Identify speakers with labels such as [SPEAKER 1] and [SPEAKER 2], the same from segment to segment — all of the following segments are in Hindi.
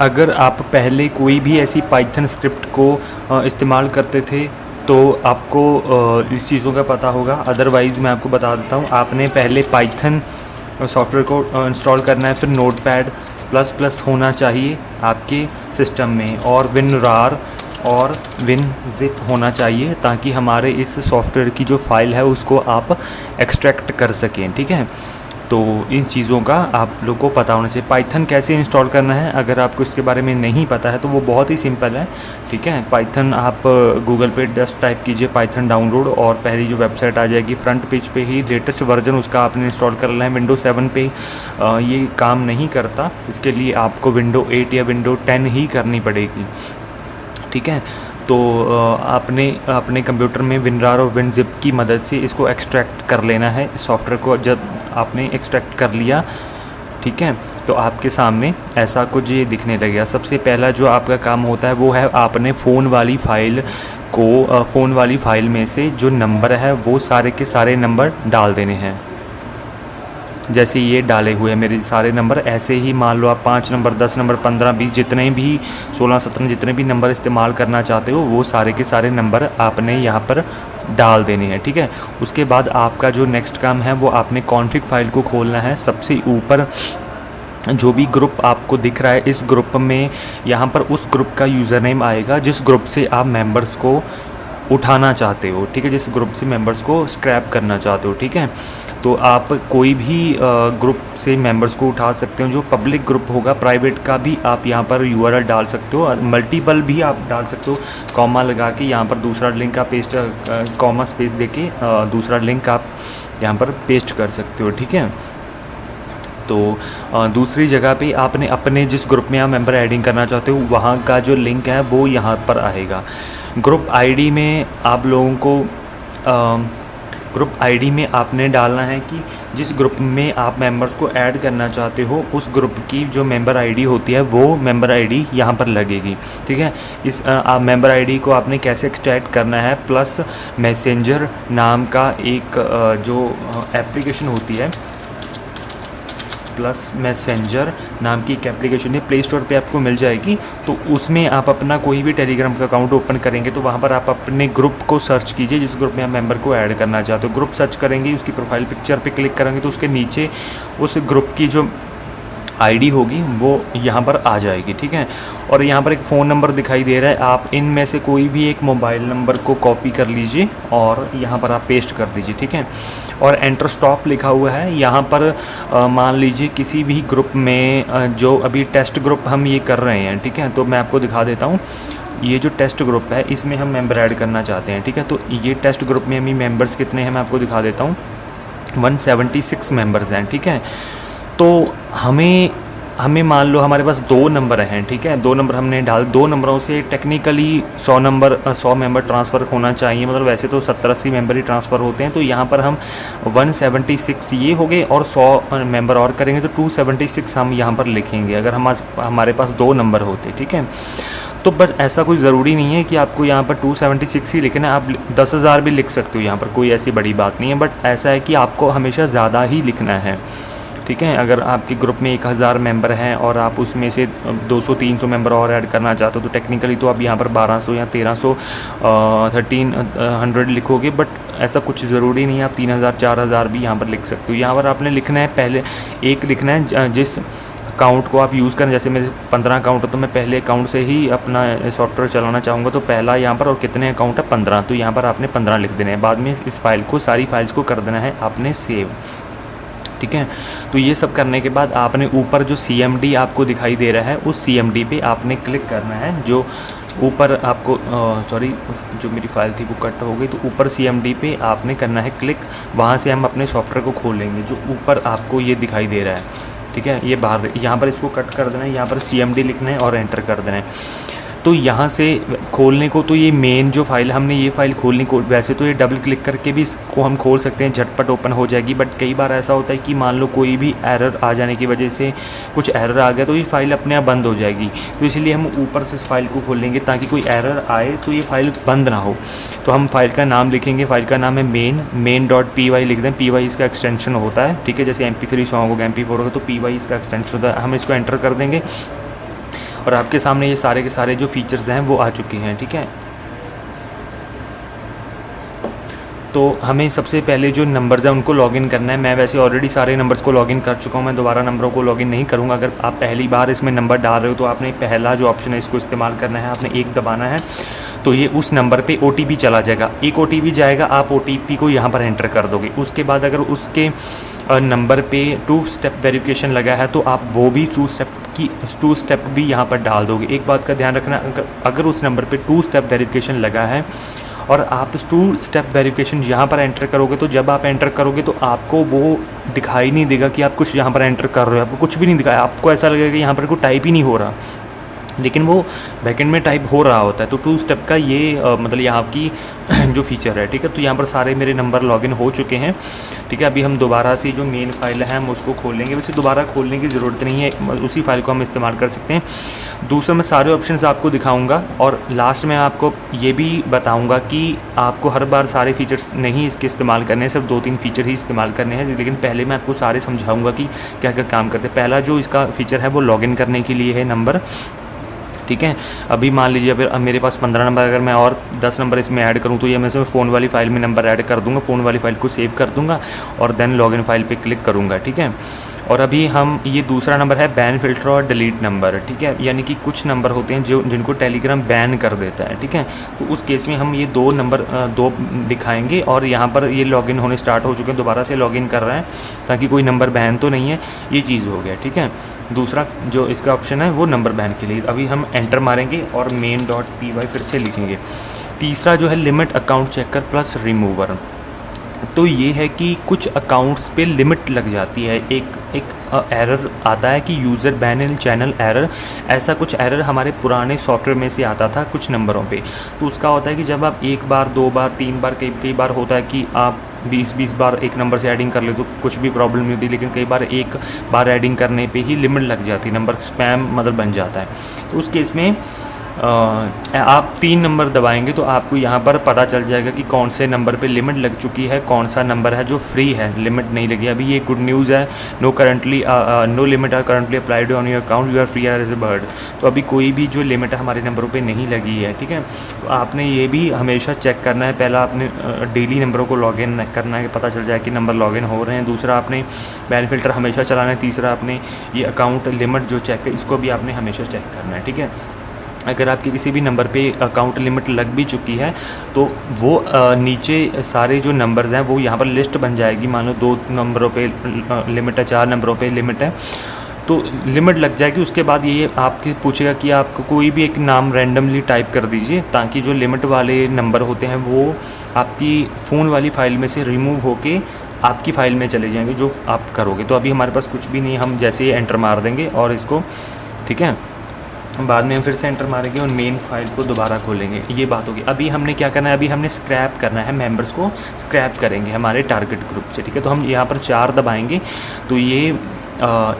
[SPEAKER 1] अगर आप पहले कोई भी ऐसी पाइथन स्क्रिप्ट को इस्तेमाल करते थे तो आपको इस चीज़ों का पता होगा। अदरवाइज़ मैं आपको बता देता हूँ, आपने पहले पाइथन सॉफ्टवेयर को इंस्टॉल करना है, फिर नोटपैड प्लस प्लस होना चाहिए आपके सिस्टम में, और विनरार और विनजिप होना चाहिए, ताकि हमारे इस सॉफ्टवेयर की जो फाइल है उसको आप एक्सट्रैक्ट कर सकें। ठीक है, तो इन चीज़ों का आप लोग को पता होना चाहिए। पाइथन कैसे इंस्टॉल करना है, अगर आपको इसके बारे में नहीं पता है तो वो बहुत ही सिंपल है। ठीक है, पाइथन आप गूगल पे जस्ट टाइप कीजिए पाइथन डाउनलोड, और पहली जो वेबसाइट आ जाएगी फ्रंट पेज पे ही लेटेस्ट वर्जन उसका आपने इंस्टॉल कर लेना है। विंडो 7 पे ये काम नहीं करता, इसके लिए आपको विंडो 8 या विंडो 10 ही करनी पड़ेगी। ठीक है, तो आपने अपने कंप्यूटर में विनरार और विनजिप की मदद से इसको एक्सट्रैक्ट कर लेना है। इस सॉफ्टवेयर को जब आपने एक्सट्रैक्ट कर लिया, ठीक है, तो आपके सामने ऐसा कुछ ये दिखने लगेगा। सबसे पहला जो आपका काम होता है वो है, आपने फ़ोन वाली फ़ाइल में से जो नंबर है वो सारे के सारे नंबर डाल देने हैं। जैसे ये डाले हुए हैं मेरे सारे नंबर, ऐसे ही मान लो आप 5 नंबर, 10 नंबर, 15, 20, जितने भी 16, 17 जितने भी नंबर इस्तेमाल करना चाहते हो वो सारे के सारे नंबर आपने यहाँ पर डाल देने हैं। ठीक है, उसके बाद आपका जो नेक्स्ट काम है वो आपने कॉन्फ़िग फाइल को खोलना है। सबसे ऊपर जो भी ग्रुप आपको दिख रहा है, इस ग्रुप में यहाँ पर उस ग्रुप का यूज़र नेम आएगा जिस ग्रुप से आप मेंबर्स को उठाना चाहते हो। ठीक है, जिस ग्रुप से मेंबर्स को स्क्रैप करना चाहते हो। ठीक है, तो आप कोई भी ग्रुप से मेंबर्स को उठा सकते हो। जो पब्लिक ग्रुप होगा, प्राइवेट का भी आप यहाँ पर यूआरएल डाल सकते हो, और मल्टीपल भी आप डाल सकते हो। कॉमा लगा के यहाँ पर दूसरा लिंक आप पेस्ट, कॉमा स्पेस देके दूसरा लिंक आप यहाँ पर पेस्ट कर सकते हो। ठीक है, तो दूसरी जगह पे आपने अपने जिस ग्रुप में आप मेंबर ऐडिंग करना चाहते हो वहाँ का जो लिंक है वो यहाँ पर आएगा। ग्रुप आईडी में आप लोगों को ग्रुप आईडी में आपने डालना है कि जिस ग्रुप में आप मेंबर्स को ऐड करना चाहते हो उस ग्रुप की जो मेंबर आईडी होती है वो मेंबर आईडी यहाँ पर लगेगी। ठीक है, इस मेंबर आईडी को आपने कैसे एक्सट्रैक्ट करना है, प्लस मैसेंजर नाम का एक जो एप्लीकेशन होती है, प्लस मैसेंजर नाम की एक एप्लीकेशन है, प्ले स्टोर पे आपको मिल जाएगी। तो उसमें आप अपना कोई भी टेलीग्राम का अकाउंट ओपन करेंगे तो वहाँ पर आप अपने ग्रुप को सर्च कीजिए जिस ग्रुप में आप मेंबर को ऐड करना चाहते हो। ग्रुप सर्च करेंगे, उसकी प्रोफाइल पिक्चर पे क्लिक करेंगे तो उसके नीचे उस ग्रुप की जो आईडी होगी वो यहाँ पर आ जाएगी। ठीक है, और यहाँ पर एक फ़ोन नंबर दिखाई दे रहा है, आप इनमें से कोई भी एक मोबाइल नंबर को कॉपी कर लीजिए और यहाँ पर आप पेस्ट कर दीजिए। ठीक है, और एंटर स्टॉप लिखा हुआ है यहाँ पर। मान लीजिए किसी भी ग्रुप में जो अभी टेस्ट ग्रुप हम ये कर रहे हैं, ठीक है, तो मैं आपको दिखा देता हूँ। ये जो टेस्ट ग्रुप है इसमें हम मेंबर ऐड करना चाहते हैं। ठीक है, तो ये टेस्ट ग्रुप में हमें मेंबर्स कितने हैं मैं आपको दिखा देता हूँ। 176 मेंबर्स हैं। ठीक है, तो हमें मान लो हमारे पास 2 नंबर हैं। ठीक है, 2 नंबर हमने डाल, 2 नंबरों से टेक्निकली 100 मेंबर ट्रांसफ़र होना चाहिए। मतलब वैसे तो 70-80 मेंबर ही ट्रांसफ़र होते हैं, तो यहाँ पर हम 176 ये हो गए और 100 मेंबर और करेंगे तो 276 हम यहाँ पर लिखेंगे अगर हमारे पास 2 नंबर होते। ठीक है, तो बट ऐसा कोई ज़रूरी नहीं है कि आपको यहाँ पर 276 ही लिखना है, आप 10,000 भी लिख सकते हो, यहाँ पर कोई ऐसी बड़ी बात नहीं है। बट ऐसा है कि आपको हमेशा ज़्यादा ही लिखना है। ठीक है, अगर आपके ग्रुप में 1000 मेंबर हैं और आप उसमें से 200-300 मेंबर और ऐड करना चाहते हो तो टेक्निकली तो आप यहाँ पर 1200 या 1300 1300 लिखोगे, बट ऐसा कुछ ज़रूरी नहीं है, आप 3000-4000 भी यहाँ पर लिख सकते हो। यहाँ पर आपने लिखना है, पहले एक लिखना है जिस अकाउंट को आप यूज़ करें। जैसे मेरे 15 अकाउंट है तो मैं पहले अकाउंट से ही अपना सॉफ्टवेयर चलाना चाहूँगा, तो पहला यहाँ पर, और कितने अकाउंट है 15, तो यहाँ पर आपने 15 लिख देने हैं। बाद में इस फाइल को, सारी फाइल्स को कर देना है आपने सेव। ठीक है, तो ये सब करने के बाद आपने ऊपर जो CMD आपको दिखाई दे रहा है उस CMD पे आपने क्लिक करना है। जो ऊपर आपको सॉरी, जो मेरी फाइल थी वो कट हो गई, तो ऊपर CMD पे आपने करना है क्लिक। वहाँ से हम अपने सॉफ्टवेयर को खोलेंगे जो ऊपर आपको ये दिखाई दे रहा है। ठीक है, ये बाहर, यहाँ पर इसको कट कर देना है, यहाँ पर CMD लिखना है और एंटर कर देना है। तो यहाँ से खोलने को, तो ये मेन जो फाइल हमने ये फ़ाइल खोलने को, वैसे तो ये डबल क्लिक करके भी इसको हम खोल सकते हैं, झटपट ओपन हो जाएगी। बट कई बार ऐसा होता है कि मान लो कोई भी एरर आ जाने की वजह से कुछ एरर आ गया तो ये फ़ाइल अपने आप बंद हो जाएगी। तो इसलिए हम ऊपर से इस फाइल को खोलेंगे ताकि कोई एरर आए तो ये फ़ाइल बंद ना हो। तो हम फाइल का नाम लिखेंगे, फाइल का नाम है main.py लिख दें। py इसका एक्सटेंशन होता है। ठीक है, जैसे MP3 सॉन्ग होगा, MP4 होगा तो py इसका एक्सटेंशन होता है। हम इसको एंटर कर देंगे और आपके सामने ये सारे के सारे जो फीचर्स हैं वो आ चुके हैं। ठीक है, तो हमें सबसे पहले जो नंबर्स हैं उनको लॉगिन करना है। मैं वैसे ऑलरेडी सारे नंबर्स को लॉगिन कर चुका हूँ, मैं दोबारा नंबरों को लॉगिन नहीं करूँगा। अगर आप पहली बार इसमें नंबर डाल रहे हो तो आपने पहला जो ऑप्शन है इसको इस्तेमाल करना है, आपने 1 दबाना है, तो ये उस नंबर पे OTP चला जाएगा। एक OTP जाएगा, आप OTP को यहाँ पर एंटर कर दोगे। उसके बाद अगर उसके नंबर पे 2 स्टेप वेरिफिकेशन लगा है तो आप वो भी 2 स्टेप भी यहाँ पर डाल दोगे। एक बात का ध्यान रखना, अगर उस नंबर पे 2 स्टेप वेरिफिकेशन लगा है और आप 2 स्टेप वेरिफिकेशन यहाँ पर एंटर करोगे, तो जब आप एंटर करोगे तो आपको वो दिखाई नहीं देगा कि आप कुछ यहाँ पर एंटर कर रहे हो, आपको कुछ भी नहीं दिखाया। आपको ऐसा लगेगा कि यहाँ पर कोई टाइप ही नहीं हो रहा, लेकिन वो बैकएंड में टाइप हो रहा होता है। तो 2 स्टेप का ये मतलब यहाँ की जो फीचर है। ठीक है, तो यहाँ पर सारे मेरे नंबर लॉगिन हो चुके हैं। ठीक है, अभी हम दोबारा से जो मेन फाइल है हम उसको खोलेंगे। वैसे दोबारा खोलने की ज़रूरत नहीं है, उसी फाइल को हम इस्तेमाल कर सकते हैं। दूसरा, मैं सारे ऑप्शंस आपको दिखाऊंगा और लास्ट में आपको ये भी बताऊंगा कि आपको हर बार सारे फीचर्स नहीं इसके इस्तेमाल करने हैं, सिर्फ 2-3 फीचर ही इस्तेमाल करने हैं। लेकिन पहले मैं आपको सारे समझाऊँगा कि क्या क्या काम करते हैं। पहला जो इसका फीचर है वो लॉगिन करने के लिए है नंबर। ठीक है, अभी मान लीजिए अब मेरे पास 15 नंबर, अगर मैं और 10 नंबर इसमें ऐड करूं तो ये मैं इसमें फ़ोन वाली फ़ाइल में नंबर ऐड कर दूंगा, फ़ोन वाली फ़ाइल को सेव कर दूंगा और देन लॉगिन फ़ाइल पे क्लिक करूंगा। ठीक है, और अभी हम ये दूसरा नंबर है बैन फ़िल्टर और डिलीट नंबर। ठीक है, यानी कि कुछ नंबर होते हैं जो जिनको टेलीग्राम बैन कर देता है। ठीक है, तो उस केस में हम ये 2 नंबर 2 दिखाएंगे और यहाँ पर ये लॉगिन होने स्टार्ट हो चुके हैं, दोबारा से लॉगिन कर रहे हैं ताकि कोई नंबर बैन तो नहीं है, ये चीज़ हो गया। ठीक है, दूसरा जो इसका ऑप्शन है वो नंबर बैन के लिए। अभी हम एंटर मारेंगे और main.py फिर से लिखेंगे। तीसरा जो है limit account checker plus remover. तो ये है कि कुछ अकाउंट्स पे लिमिट लग जाती है, एक एरर आता है कि user ban in channel error. ऐसा कुछ एरर हमारे पुराने सॉफ्टवेयर में से आता था कुछ नंबरों पे। तो उसका होता है कि जब आप 1 बार 2 बार 3 बार कई बार होता है कि आप 20 बार एक नंबर से ऐडिंग कर ले तो कुछ भी प्रॉब्लम नहीं होती, लेकिन कई बार एक बार ऐडिंग करने पे ही लिमिट लग जाती है, नंबर स्पैम मतलब बन जाता है। तो उस केस में आप 3 नंबर दबाएंगे तो आपको यहाँ पर पता चल जाएगा कि कौन से नंबर पे लिमिट लग चुकी है, कौन सा नंबर है जो फ्री है, लिमिट नहीं लगी। अभी ये गुड न्यूज़ है, no limit are currently applied on your account, you are free as a bird. तो अभी कोई भी जो लिमिट है हमारे नंबरों पे नहीं लगी है। ठीक है, तो आपने ये भी हमेशा चेक करना है। पहला आपने डेली नंबरों को लॉगिन करना है, पता चल जाए कि नंबर लॉगिन हो रहे हैं। दूसरा, आपने बैन फ़िल्टर हमेशा चलाना है। तीसरा, आपने ये अकाउंट लिमिट जो चेक है इसको भी आपने हमेशा चेक करना है। ठीक है, अगर आपके किसी भी नंबर पे अकाउंट लिमिट लग भी चुकी है तो वो नीचे सारे जो नंबर्स हैं वो यहाँ पर लिस्ट बन जाएगी। मान लो 2 नंबरों पे लिमिट है, 4 नंबरों पे लिमिट है, तो लिमिट लग जाएगी। उसके बाद ये आपके पूछेगा कि आपको कोई भी एक नाम रैंडमली टाइप कर दीजिए ताकि जो लिमिट वाले नंबर होते हैं वो आपकी फ़ोन वाली फ़ाइल में से रिमूव होके आपकी फ़ाइल में चले जाएंगे जो आप करोगे। तो अभी हमारे पास कुछ भी नहीं, हम जैसे ही एंटर मार देंगे और इसको, ठीक है, बाद में हम फिर से एंटर मारेंगे और मेन फाइल को दोबारा खोलेंगे। ये बात होगी। अभी हमने क्या करना है, अभी हमने स्क्रैप करना है, मेंबर्स को स्क्रैप करेंगे हमारे टारगेट ग्रुप से। ठीक है, तो हम यहाँ पर 4 दबाएंगे तो ये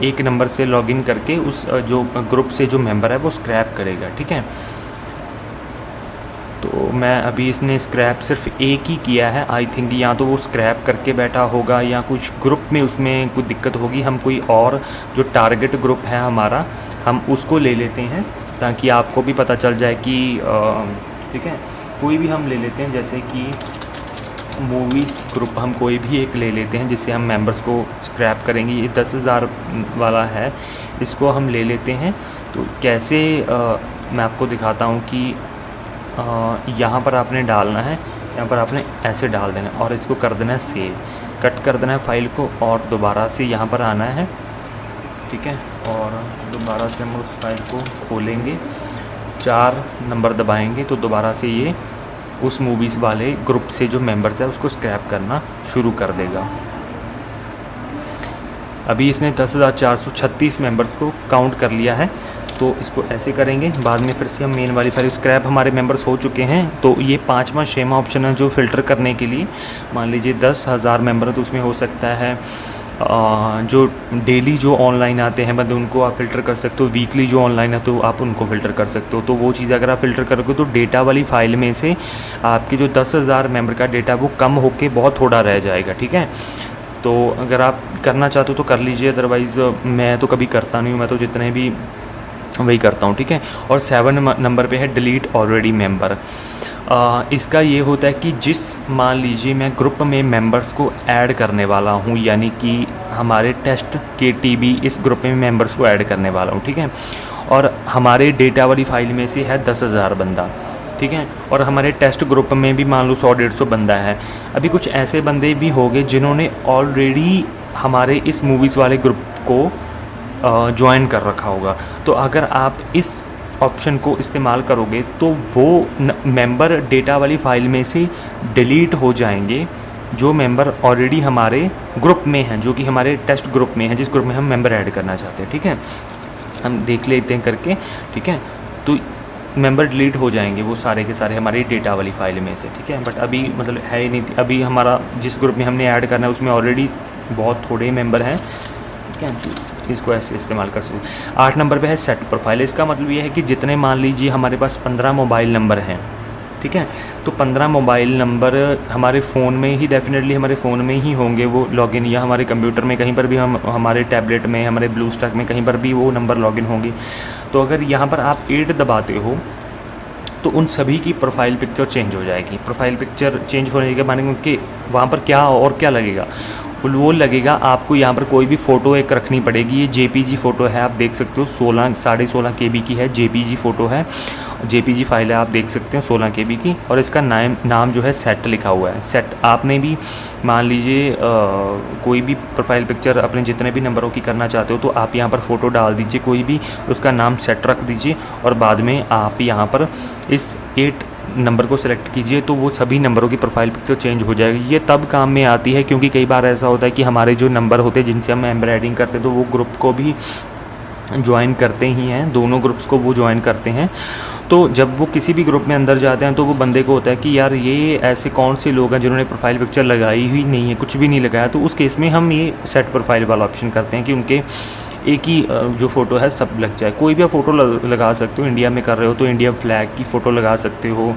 [SPEAKER 1] एक नंबर से लॉगिन करके उस जो ग्रुप से जो मेंबर है वो स्क्रैप करेगा। ठीक है, तो मैं अभी इसने स्क्रैप सिर्फ एक ही किया है, आई थिंक या तो वो स्क्रैप करके बैठा होगा या कुछ ग्रुप में उसमें कुछ दिक्कत होगी। हम कोई और जो टारगेट ग्रुप है हमारा हम उसको ले लेते हैं ताकि आपको भी पता चल जाए कि ठीक है, कोई भी हम ले लेते हैं, जैसे कि मूवीज़ ग्रुप हम कोई भी एक ले लेते हैं जिससे हम मेंबर्स को स्क्रैप करेंगे। ये 10,000 वाला है, इसको हम ले लेते हैं। तो कैसे मैं आपको दिखाता हूँ कि यहाँ पर आपने डालना है, यहाँ पर आपने ऐसे डाल देना है और इसको कर देना है सेव, कट कर देना है फाइल को और दोबारा से यहाँ पर आना है। ठीक है, और दोबारा से हम उस फाइल को खोलेंगे, 4 नंबर दबाएंगे तो दोबारा से ये उस मूवीज़ वाले ग्रुप से जो मेंबर्स है उसको स्क्रैप करना शुरू कर देगा। अभी इसने 10,436 मेंबर्स को काउंट कर लिया है, तो इसको ऐसे करेंगे। बाद में फिर से हम मेन वाली फाइल, स्क्रैप हमारे मेंबर्स हो चुके हैं तो ये 5वां 6वां ऑप्शन है जो फ़िल्टर करने के लिए। मान लीजिए 10,000 मेंबर है तो उसमें हो सकता है जो डेली जो ऑनलाइन आते हैं बंदे उनको आप फ़िल्टर कर सकते हो, वीकली जो ऑनलाइन है तो आप उनको फ़िल्टर कर सकते हो। तो वो चीज़ अगर आप फ़िल्टर करोगे तो डेटा वाली फ़ाइल में से आपके जो 10,000 मेंबर का डेटा वो कम होके बहुत थोड़ा रह जाएगा। ठीक है, तो अगर आप करना चाहते हो तो कर लीजिए, अदरवाइज़ मैं तो कभी करता नहीं हूँ। मैं तो जितने भी वही करता हूँ, ठीक है। और 7 नंबर पे है डिलीट ऑलरेडी मेंबर। इसका ये होता है कि जिस, मान लीजिए मैं ग्रुप में मेंबर्स को ऐड करने वाला हूँ, यानी कि हमारे टेस्ट के टीबी इस ग्रुप में मेंबर्स को ऐड करने वाला हूँ, ठीक है। और हमारे डेटा वाली फाइल में से है 10,000 बंदा, ठीक है। और हमारे टेस्ट ग्रुप में भी मान लो 100-150 बंदा है। अभी कुछ ऐसे बंदे भी होंगे जिन्होंने ऑलरेडी हमारे इस मूवीज़ वाले ग्रुप को ज्वाइन कर रखा होगा। तो अगर आप इस ऑप्शन को इस्तेमाल करोगे तो वो मेंबर डेटा वाली फाइल में से डिलीट हो जाएंगे जो मेंबर ऑलरेडी हमारे ग्रुप में हैं, जो कि हमारे टेस्ट ग्रुप में हैं, जिस ग्रुप में हम मेंबर ऐड करना चाहते हैं, ठीक है। हम देख लेते हैं करके, ठीक है। तो मेंबर डिलीट हो जाएंगे वो सारे के सारे हमारी डेटा वाली फाइल में से, ठीक है। बट अभी मतलब है ही नहीं, अभी हमारा जिस ग्रुप में हमने ऐड करना है उसमें ऑलरेडी बहुत थोड़े मेंबर हैं, ठीक है। इसको ऐसे इस्तेमाल कर सकते हैं। 8 नंबर पे है सेट प्रोफाइल। इसका मतलब ये है कि जितने, मान लीजिए हमारे पास 15 मोबाइल नंबर हैं, ठीक है। तो 15 मोबाइल नंबर हमारे फ़ोन में ही, डेफिनेटली हमारे फ़ोन में ही होंगे वो लॉगिन, या हमारे कंप्यूटर में कहीं पर भी, हम हमारे टैबलेट में, हमारे ब्लू स्टैक में कहीं पर भी वो नंबर लॉगिन होंगे। तो अगर यहाँ पर आप 8 दबाते हो तो उन सभी की प्रोफाइल पिक्चर चेंज हो जाएगी। प्रोफाइल पिक्चर चेंज होने के माने उनके वहाँ पर क्या और क्या लगेगा, वो लगेगा आपको यहाँ पर कोई भी फ़ोटो एक रखनी पड़ेगी। ये जेपीजी फ़ोटो है, आप देख सकते हो, 16.5 KB की है, जेपीजी फ़ोटो है, जेपीजी फाइल है, आप देख सकते हो 16 KB की। और इसका नाम जो है सेट लिखा हुआ है। सेट आपने भी मान लीजिए कोई भी प्रोफाइल पिक्चर अपने जितने भी नंबरों की करना चाहते हो तो आप यहाँ पर फ़ोटो डाल दीजिए कोई भी, उसका नाम सेट रख दीजिए और बाद में आप यहाँ पर इस 8 नंबर को सिलेक्ट कीजिए तो वो सभी नंबरों की प्रोफाइल पिक्चर चेंज हो जाएगी। ये तब काम में आती है क्योंकि कई बार ऐसा होता है कि हमारे जो नंबर होते हैं जिनसे हम एम्ब्रॉयडिंग करते हैं तो वो ग्रुप को भी ज्वाइन करते ही हैं, दोनों ग्रुप्स को वो ज्वाइन करते हैं। तो जब वो किसी भी ग्रुप में अंदर जाते हैं तो वो बंदे को होता है कि यार ये ऐसे कौन से लोग हैं जिन्होंने प्रोफाइल पिक्चर लगाई हुई नहीं है, कुछ भी नहीं लगाया। तो उस केस में हम ये सेट प्रोफाइल वाला ऑप्शन करते हैं कि उनके एक ही जो फ़ोटो है सब लग जाए। कोई भी आप फ़ोटो लगा सकते हो, इंडिया में कर रहे हो तो इंडिया फ्लैग की फ़ोटो लगा सकते हो,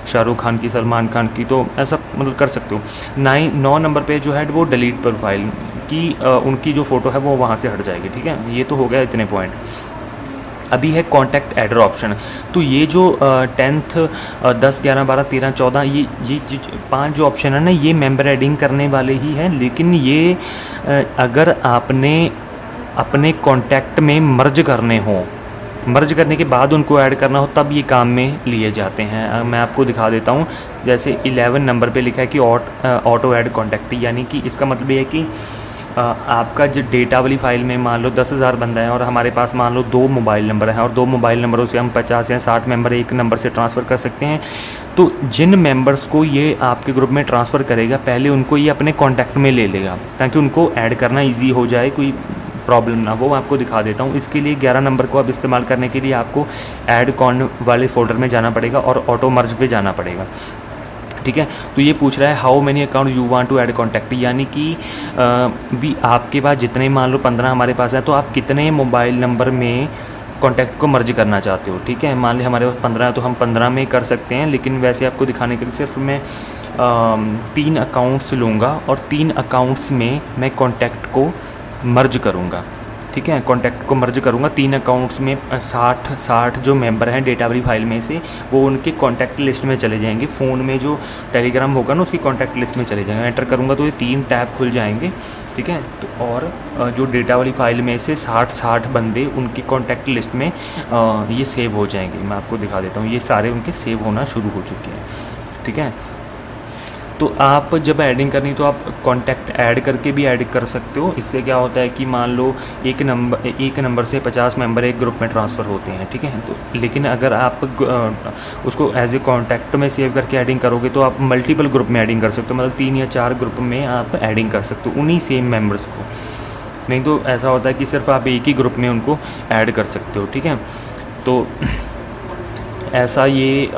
[SPEAKER 1] शाहरुख खान की, सलमान खान की, तो ऐसा मतलब कर सकते हो। 9 नंबर पे जो है वो डिलीट प्रोफाइल की उनकी जो फ़ोटो है वो वहाँ से हट जाएगी, ठीक है। ये तो हो गया इतने पॉइंट। अभी है कॉन्टैक्ट एडर ऑप्शन। तो ये जो 10th 10, 11, 12, 13, 14 ये 5 जो ऑप्शन है ना, ये मेंबर एडिंग करने वाले ही हैं। लेकिन ये अगर आपने अपने कॉन्टैक्ट में मर्ज करने हो, मर्ज करने के बाद उनको ऐड करना हो तब ये काम में लिए जाते हैं। मैं आपको दिखा देता हूँ। जैसे 11 नंबर पे लिखा है कि ऑटो ऐड कॉन्टैक्ट, यानी कि इसका मतलब ये है कि आपका जो डेटा वाली फ़ाइल में मान लो 10,000 बंदा है और हमारे पास मान लो 2 मोबाइल नंबर हैं और 2 मोबाइल नंबरों से हम 50 या 60 मेंबर एक नंबर से ट्रांसफ़र कर सकते हैं। तो जिन मेंबर्स को ये आपके ग्रुप में ट्रांसफ़र करेगा पहले उनको ये अपने कॉन्टैक्ट में ले लेगा ताकि उनको ऐड करना ईजी हो जाए, कोई प्रॉब्लम ना, वो मैं आपको दिखा देता हूँ। इसके लिए 11 नंबर को आप इस्तेमाल करने के लिए आपको ऐड कॉन वाले फ़ोल्डर में जाना पड़ेगा और ऑटो मर्ज पे जाना पड़ेगा, ठीक है। तो ये पूछ रहा है how many account you want to add contact, यानी कि भी आपके पास जितने, मान लो 15 हमारे पास है तो आप कितने मोबाइल नंबर में कॉन्टैक्ट को मर्ज करना चाहते हो, ठीक है। मान ली हमारे पास 15 है तो हम 15 में कर सकते हैं, लेकिन वैसे आपको दिखाने के लिए सिर्फ मैं 3 अकाउंट्स लूँगा और 3 अकाउंट्स में मैं कॉन्टैक्ट को मर्ज करूँगा, ठीक है। कॉन्टैक्ट को मर्ज करूँगा 3 अकाउंट्स में 60 जो मेंबर हैं डेटा वाली फाइल में से वो उनके कॉन्टैक्ट लिस्ट में चले जाएंगे। फ़ोन में जो टेलीग्राम होगा ना उसकी कॉन्टैक्ट लिस्ट में चले जाएंगे। एंटर करूँगा तो ये 3 टैब खुल जाएंगे, ठीक है। तो और जो डेटा वाली फाइल में से 60 बंदे उनकी कॉन्टैक्ट लिस्ट में ये सेव हो जाएंगे। मैं आपको दिखा देता हूँ, ये सारे उनके सेव होना शुरू हो चुके हैं, ठीक है। तो आप जब ऐडिंग करनी तो आप कॉन्टैक्ट ऐड करके भी ऐड कर सकते हो। इससे क्या होता है कि मान लो एक नंबर से 50 मेंबर एक ग्रुप में ट्रांसफ़र होते हैं, ठीक है। तो लेकिन अगर आप उसको एज ए कॉन्टैक्ट में सेव करके ऐडिंग करोगे तो आप मल्टीपल ग्रुप में ऐडिंग कर सकते हो, मतलब 3 या 4 ग्रुप में आप ऐडिंग कर सकते हो उन्हीं सेम मेंबर्स को। नहीं तो ऐसा होता है कि सिर्फ आप एक ही ग्रुप में उनको ऐड कर सकते हो, ठीक है। तो ऐसा ये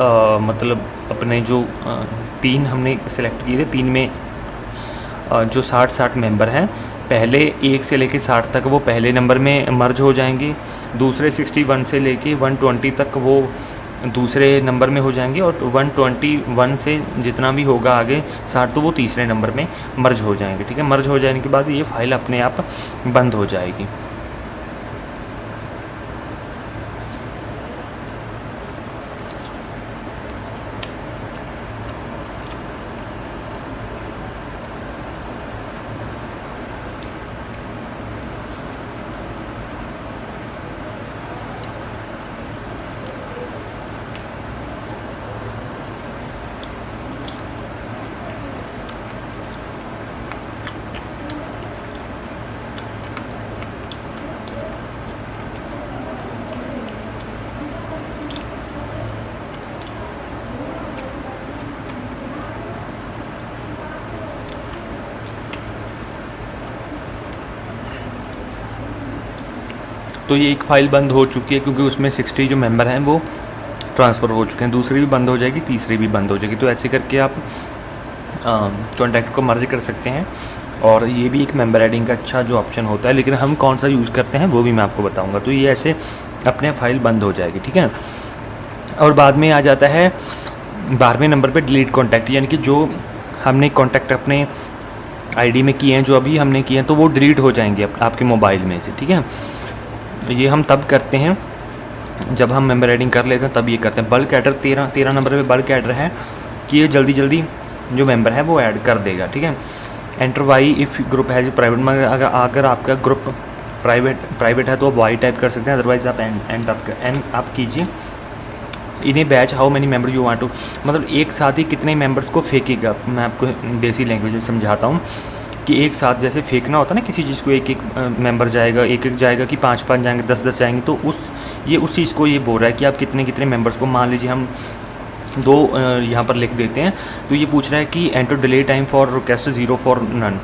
[SPEAKER 1] मतलब अपने जो 3 हमने सेलेक्ट किए थे, 3 में जो 60 मेंबर हैं पहले 1 से लेके 60 तक वो पहले नंबर में मर्ज हो जाएंगे, दूसरे 61 से लेके 120 तक वो दूसरे नंबर में हो जाएंगे और 121 से जितना भी होगा आगे 60 तो वो तीसरे नंबर में मर्ज हो जाएंगे, ठीक है। मर्ज हो जाने के बाद ये फ़ाइल अपने आप बंद हो जाएगी। तो ये एक फ़ाइल बंद हो चुकी है क्योंकि उसमें 60 जो मेंबर हैं वो ट्रांसफ़र हो चुके हैं। दूसरी भी बंद हो जाएगी, तीसरी भी बंद हो जाएगी। तो ऐसे करके आप कॉन्टैक्ट को मर्ज कर सकते हैं और ये भी एक मेंबर एडिंग का अच्छा जो ऑप्शन होता है, लेकिन हम कौन सा यूज़ करते हैं वो भी मैं आपको बताऊँगा। तो ये ऐसे अपने फ़ाइल बंद हो जाएगी, ठीक है। और बाद में आ जाता है 12वें नंबर पे डिलीट कॉन्टैक्ट, यानी कि जो हमने कॉन्टैक्ट अपने आईडी में किए हैं, जो अभी हमने किए हैं, तो वो डिलीट हो जाएंगे आपके मोबाइल में से, ठीक है। ये हम तब करते हैं जब हम मेंबर एडिंग कर लेते हैं, तब ये करते हैं। बल्क एडर 13 नंबर पे बल्क एडर है कि ये जल्दी जल्दी जो मेंबर है वो ऐड कर देगा, ठीक है। Enter why if group has private में, अगर आपका ग्रुप प्राइवेट है तो आप वाई टाइप कर सकते हैं, अदरवाइज़ आप एन आप कीजिए। इन्हें batch how many member you want to, मतलब एक साथ ही कितने मेंबर्स को फेंकेगा। मैं आपको देसी लैंग्वेज में समझाता हूँ कि एक साथ जैसे फेंकना होता है ना किसी चीज़ को, एक मेंबर जाएगा, एक जाएगा कि 5 जाएंगे, 10 जाएंगे। तो उस चीज़ को ये बोल रहा है कि आप कितने मेंबर्स को, मान लीजिए हम 2 यहाँ पर लिख देते हैं। तो ये पूछ रहा है कि enter delay time for request 0 for none,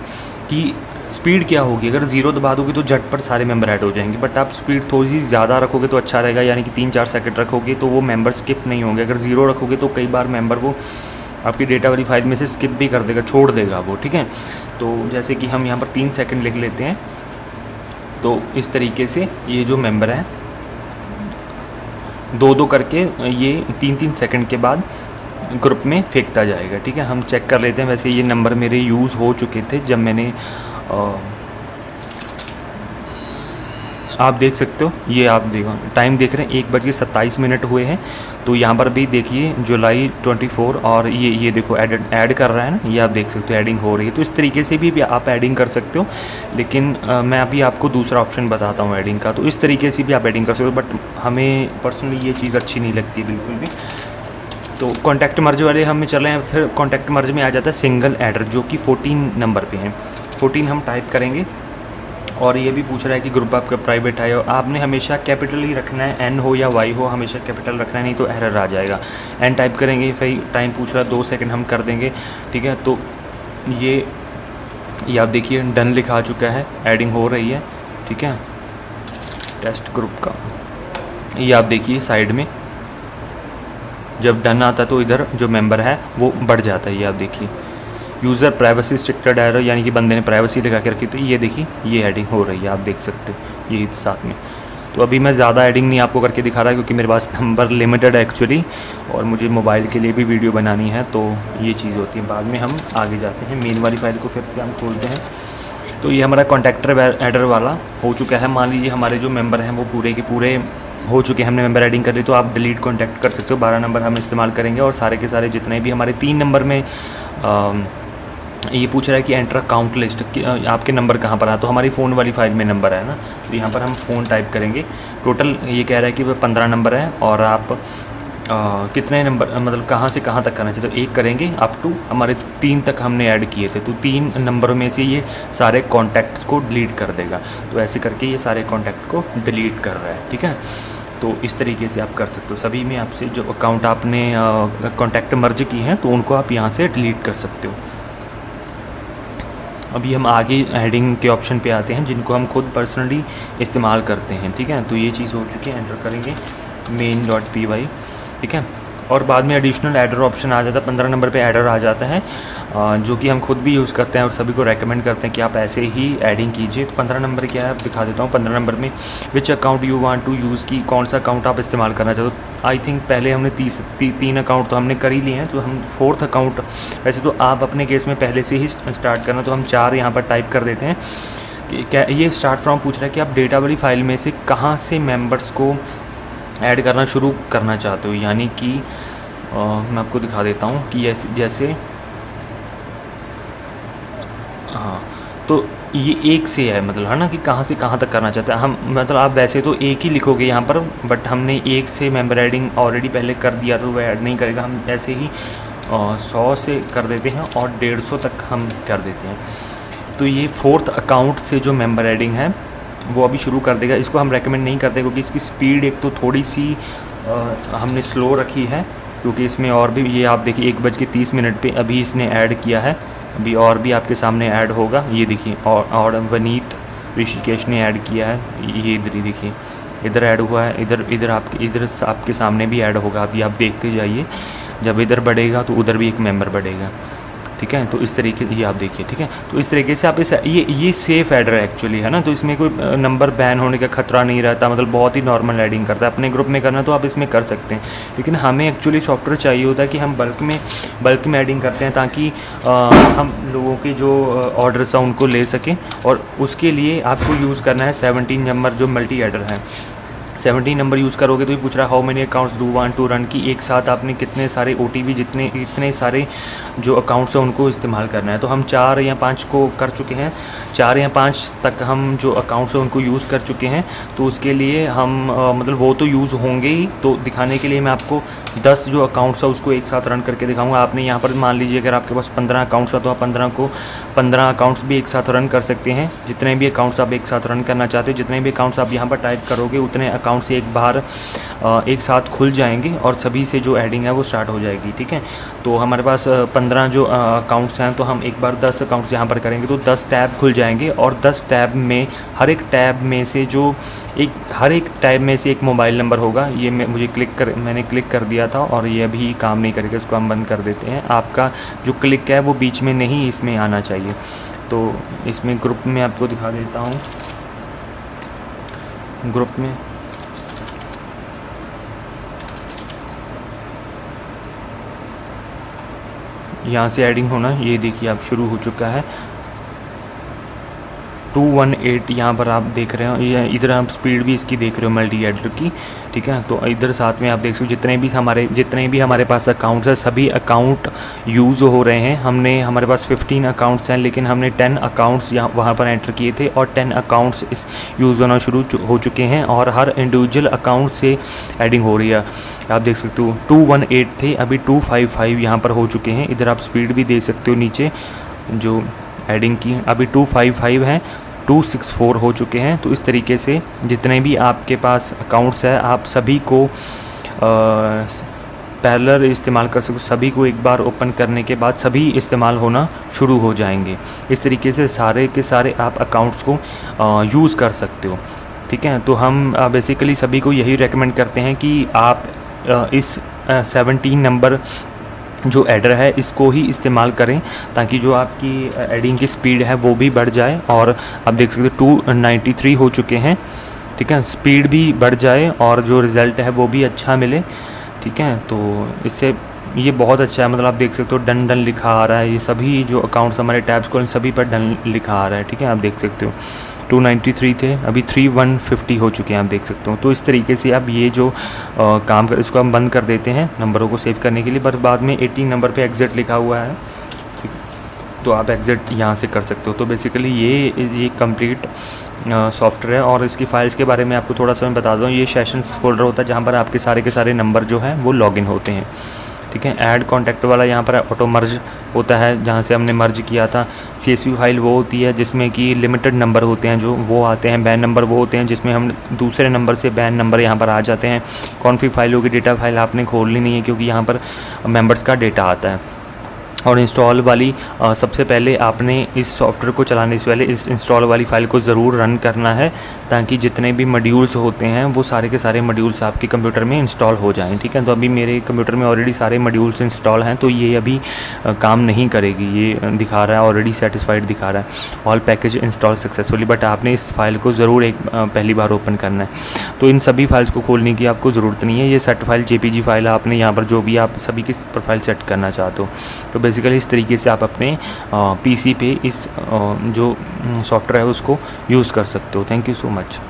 [SPEAKER 1] कि स्पीड क्या होगी। अगर 0 दबा दोगे तो झट पर सारे मेंबर ऐड हो जाएंगे, बट आप स्पीड थोड़ी सी ज़्यादा रखोगे तो अच्छा रहेगा, यानी कि 3-4 सेकंड रखोगे तो वो मेंबर स्किप नहीं होंगे। अगर 0 रखोगे तो कई बार मेंबर वो आपकी डेटा वाली फाइल में से स्किप भी कर देगा, छोड़ देगा वो, ठीक है। तो जैसे कि हम यहाँ पर 3 सेकंड लिख लेते हैं, तो इस तरीके से ये जो मेंबर है 2-2 करके ये 3-3 सेकंड के बाद ग्रुप में फेंकता जाएगा, ठीक है। हम चेक कर लेते हैं। वैसे ये नंबर मेरे यूज़ हो चुके थे जब मैंने आप देख सकते हो, ये आप देखो टाइम देख रहे हैं 1:27 हुए हैं। तो यहाँ पर भी देखिए जुलाई 24 और ये देखो ऐड कर रहा है ना, ये आप देख सकते हो ऐडिंग हो रही है। तो इस तरीके से भी आप ऐडिंग कर सकते हो, लेकिन मैं अभी आपको दूसरा ऑप्शन बताता हूँ ऐडिंग का। तो इस तरीके से भी आप ऐडिंग कर सकते हो, बट हमें पर्सनली ये चीज़ अच्छी नहीं लगती बिल्कुल भी। तो कॉन्टैक्ट मर्ज वाले हमें चले हैं। फिर कॉन्टैक्ट मर्ज में आ जाता है सिंगल एडर, जो कि 14 नंबर पे है। 14 हम टाइप करेंगे और ये भी पूछ रहा है कि ग्रुप आपका प्राइवेट है और आपने हमेशा कैपिटल ही रखना है, एन हो या वाई हो, हमेशा कैपिटल रखना है, नहीं तो एरर आ जाएगा। एन टाइप करेंगे, फिर टाइम पूछ रहा है 2 सेकंड हम कर देंगे, ठीक है। तो ये आप देखिए डन लिखा आ चुका है, एडिंग हो रही है, ठीक है। टेस्ट ग्रुप का ये आप देखिए साइड में जब डन आता है तो इधर जो मेंबर है वो बढ़ जाता है, ये आप देखिए। यूज़र प्राइवेसी स्ट्रिक्टेड एरर, यानी कि बंदे ने प्राइवेसी लगा के रखी, तो ये देखिए ये एडिंग हो रही है, आप देख सकते हो ये साथ में। तो अभी मैं ज़्यादा एडिंग नहीं आपको करके दिखा रहा क्योंकि मेरे पास नंबर लिमिटेड है एक्चुअली, और मुझे मोबाइल के लिए भी वीडियो बनानी है, तो ये चीज़ होती है। बाद में हम आगे जाते हैं, मेन वाली फाइल को फिर से हम खोलते हैं। तो ये हमारा कॉन्टैक्टर एडर वाला हो चुका है। मान लीजिए हमारे जो मेंबर हैं वो पूरे के पूरे हो चुके हैं, हमने मेंबर एडिंग कर ली, तो आप डिलीट कॉन्टैक्ट कर सकते हो। 12 नंबर हम इस्तेमाल करेंगे और सारे के सारे जितने भी हमारे 3 नंबर में ये पूछ रहा है कि एंटर अकाउंट लिस्ट, आपके नंबर कहाँ पर है, तो हमारी फ़ोन वाली फाइल में नंबर है ना, तो यहाँ पर हम फ़ोन टाइप करेंगे। टोटल ये कह रहा है कि वह 15 नंबर है और आप कितने नंबर, मतलब कहाँ से कहाँ तक करना चाहिए, तो 1 करेंगे अप टू हमारे 3 तक हमने ऐड किए थे, तो 3 नंबरों में से ये सारे कॉन्टैक्ट्स को डिलीट कर देगा। तो ऐसे करके ये सारे कॉन्टैक्ट को डिलीट कर रहा है, ठीक है। तो इस तरीके से आप कर सकते हो। सभी में आपसे जो अकाउंट आपने कॉन्टैक्ट मर्ज किए हैं तो उनको आप यहाँ से डिलीट कर सकते हो। अभी हम आगे एडिंग के ऑप्शन पे आते हैं जिनको हम खुद पर्सनली इस्तेमाल करते हैं, ठीक है। तो ये चीज़ हो चुकी है, एंटर करेंगे main.py, ठीक है। और बाद में एडिशनल एडर ऑप्शन आ जाता है, 15 नंबर पे एडर आ जाता है, जो कि हम खुद भी यूज़ करते हैं और सभी को रेकमेंड करते हैं कि आप ऐसे ही एडिंग कीजिए। तो 15 नंबर क्या है आप दिखा देता हूँ। 15 नंबर में which account you want to use, की कौन सा अकाउंट आप इस्तेमाल करना चाहते हो। आई थिंक पहले हमने 3 अकाउंट तो हमने कर ही लिए हैं, तो हम 4th अकाउंट, वैसे तो आप अपने केस में पहले से ही स्टार्ट करना, तो हम 4 यहाँ पर टाइप कर देते हैं कि क्या ये स्टार्ट फ्रॉम पूछ रहा है कि आप डेटा वाली फाइल में से कहाँ से मेंबर्स को ऐड करना शुरू करना चाहते हो। यानी कि मैं आपको दिखा देता हूँ कि जैसे हाँ, तो ये 1 से है, मतलब है ना कि कहाँ से कहाँ तक करना चाहते हैं हम, मतलब आप वैसे तो 1 ही लिखोगे यहाँ पर, बट हमने 1 से मेंबर एडिंग ऑलरेडी पहले कर दिया तो वह ऐड नहीं करेगा। हम ऐसे ही 100 से कर देते हैं और 150 तक हम कर देते हैं। तो ये 4th अकाउंट से जो मेंबर एडिंग है वो अभी शुरू कर देगा। इसको हम रेकमेंड नहीं करते क्योंकि इसकी स्पीड एक तो थोड़ी सी हमने स्लो रखी है, क्योंकि इसमें और भी ये आप देखिए 1:30 पे अभी इसने ऐड किया है, अभी और भी आपके सामने ऐड होगा। ये देखिए और वनीत ऋषिकेश ने ऐड किया है, ये इधर ही देखिए इधर ऐड हुआ है, इधर आपके सामने भी ऐड होगा। अभी आप देखते जाइए, जब इधर बढ़ेगा तो उधर भी एक मेंबर बढ़ेगा, ठीक है। तो इस तरीके ये आप देखिए, ठीक है। तो इस तरीके से आप ये सेफ़ ऐडर है एक्चुअली, है ना। तो इसमें कोई नंबर बैन होने का खतरा नहीं रहता, मतलब बहुत ही नॉर्मल ऐडिंग करता है। अपने ग्रुप में करना तो आप इसमें कर सकते हैं, लेकिन हमें एक्चुअली सॉफ्टवेयर चाहिए होता है कि हम बल्क में ऐडिंग करते हैं, ताकि हम लोगों के जो ऑर्डर्स हैं उनको ले सकें। और उसके लिए आपको यूज़ करना है 17 नंबर जो मल्टी ऐडर है। 17 नंबर यूज़ करोगे तो ये पूछ रहा है how many accounts do want to run, की एक साथ आपने कितने सारे OTP इतने सारे जो अकाउंट्स हैं उनको इस्तेमाल करना है। तो हम 4 या 5 को कर चुके हैं, 4 या 5 तक हम जो अकाउंट्स हैं उनको यूज़ कर चुके हैं। तो उसके लिए हम मतलब वो तो यूज़ होंगे ही, तो दिखाने के लिए मैं आपको 10 जो अकाउंट्स है उसको एक साथ रन करके दिखाऊंगा। आपने यहाँ पर मान लीजिए अगर आपके पास 15 अकाउंट्स है तो आप 15 अकाउंट्स भी एक साथ रन कर सकते हैं। जितने भी अकाउंट्स आप एक साथ रन करना चाहते हो, जितने भी अकाउंट्स आप यहाँ पर टाइप करोगे, उतने अकाउंट्स एक बार एक साथ खुल जाएंगे और सभी से जो एडिंग है वो स्टार्ट हो जाएगी, ठीक है। तो हमारे पास 15 जो अकाउंट्स हैं, तो हम एक बार 10 अकाउंट्स यहाँ पर करेंगे तो 10 टैब खुल जाएंगे। और 10 टैब में हर एक टैब में से एक मोबाइल नंबर होगा। ये मैंने क्लिक कर दिया था और ये अभी काम नहीं करेगा, इसको हम बंद कर देते हैं। आपका जो क्लिक है वो बीच में नहीं इसमें आना चाहिए। तो इसमें ग्रुप में आपको दिखा देता हूँ। ग्रुप में यहाँ से एडिंग होना, ये देखिए आप शुरू हो चुका है। 218 यहाँ पर आप देख रहे हो, ये इधर आप स्पीड भी इसकी देख रहे हो मल्टी ऐडर की, ठीक है। तो इधर साथ में आप देख सकते हो जितने भी हमारे पास अकाउंट्स हैं, सभी अकाउंट यूज़ हो रहे हैं। हमारे पास 15 अकाउंट्स हैं, लेकिन हमने 10 अकाउंट्स वहाँ पर एंटर किए थे और 10 अकाउंट्स इस यूज़ होना शुरू हो चुके हैं और हर इंडिविजुअल अकाउंट से एडिंग हो रही है। आप देख सकते हो 218 थे, अभी 255 यहाँ पर हो चुके हैं। इधर आप स्पीड भी देख सकते हो नीचे जो एडिंग की, अभी 255 हैं, 264 हो चुके हैं। तो इस तरीके से जितने भी आपके पास अकाउंट्स हैं, आप सभी को पैरेलल इस्तेमाल कर सकते हो। सभी को एक बार ओपन करने के बाद सभी इस्तेमाल होना शुरू हो जाएंगे। इस तरीके से सारे के सारे आप अकाउंट्स को यूज़ कर सकते हो, ठीक है। तो हम बेसिकली सभी को यही रेकमेंड करते हैं कि आप इस 17 नंबर जो ऐडर है इसको ही इस्तेमाल करें, ताकि जो आपकी एडिंग की स्पीड है वो भी बढ़ जाए। और आप देख सकते हो 293 हो चुके हैं, ठीक है। स्पीड भी बढ़ जाए और जो रिज़ल्ट है वो भी अच्छा मिले, ठीक है। तो इससे ये बहुत अच्छा है, मतलब आप देख सकते हो डन लिखा आ रहा है। ये सभी जो अकाउंट्स हमारे टैब्स को सभी पर डन लिखा आ रहा है, ठीक है। आप देख सकते हो 293 थे, अभी 3150 हो चुके हैं, आप देख सकते हो। तो इस तरीके से अब ये जो काम कर, इसको हम बंद कर देते हैं नंबरों को सेव करने के लिए। पर बाद में 18 नंबर पे एग्ज़िट लिखा हुआ है, ठीक है। तो आप एग्ज़िट यहाँ से कर सकते हो। तो बेसिकली ये कंप्लीट सॉफ्टवेयर है। और इसकी फ़ाइल्स के बारे में आपको थोड़ा सा मैं बता दूँ। ये सेशंस फोल्डर होता है जहाँ पर आपके सारे के सारे नंबर जो हैं वो लॉगिन होते हैं, ठीक है। ऐड कॉन्टैक्ट वाला यहाँ पर ऑटो मर्ज होता है, जहाँ से हमने मर्ज किया था। CSV फाइल वो होती है जिसमें कि लिमिटेड नंबर होते हैं जो वो आते हैं। बैन नंबर वो होते हैं जिसमें हम दूसरे नंबर से बैन नंबर यहाँ पर आ जाते हैं। कॉन्फ़िग फाइल होगी, डेटा फाइल आपने खोलनी नहीं है क्योंकि यहाँ पर मेंबर्स का डेटा आता है। और इंस्टॉल वाली सबसे पहले आपने इस सॉफ्टवेयर को चलाने से पहले इस इंस्टॉल वाली फ़ाइल को ज़रूर रन करना है, ताकि जितने भी मॉड्यूल्स होते हैं वो सारे के सारे मॉड्यूल्स आपके कंप्यूटर में इंस्टॉल हो जाएं, ठीक है। तो अभी मेरे कंप्यूटर में ऑलरेडी सारे मॉड्यूल्स इंस्टॉल हैं, तो ये अभी काम नहीं करेगी। ये दिखा रहा है ऑलरेडी सेटिस्फाइड दिखा रहा है, all package install successfully. But आपने इस फाइल को ज़रूर एक पहली बार ओपन करना है। तो इन सभी फाइल्स को खोलने की आपको ज़रूरत नहीं है। ये सेट फाइल JPG फाइल है, आपने यहाँ पर जो भी आप सभी की प्रोफाइल सेट करना चाहते हो। तो बेसिकली इस तरीके से आप अपने PC पे इस जो सॉफ्टवेयर है उसको यूज़ कर सकते हो। Thank you so much.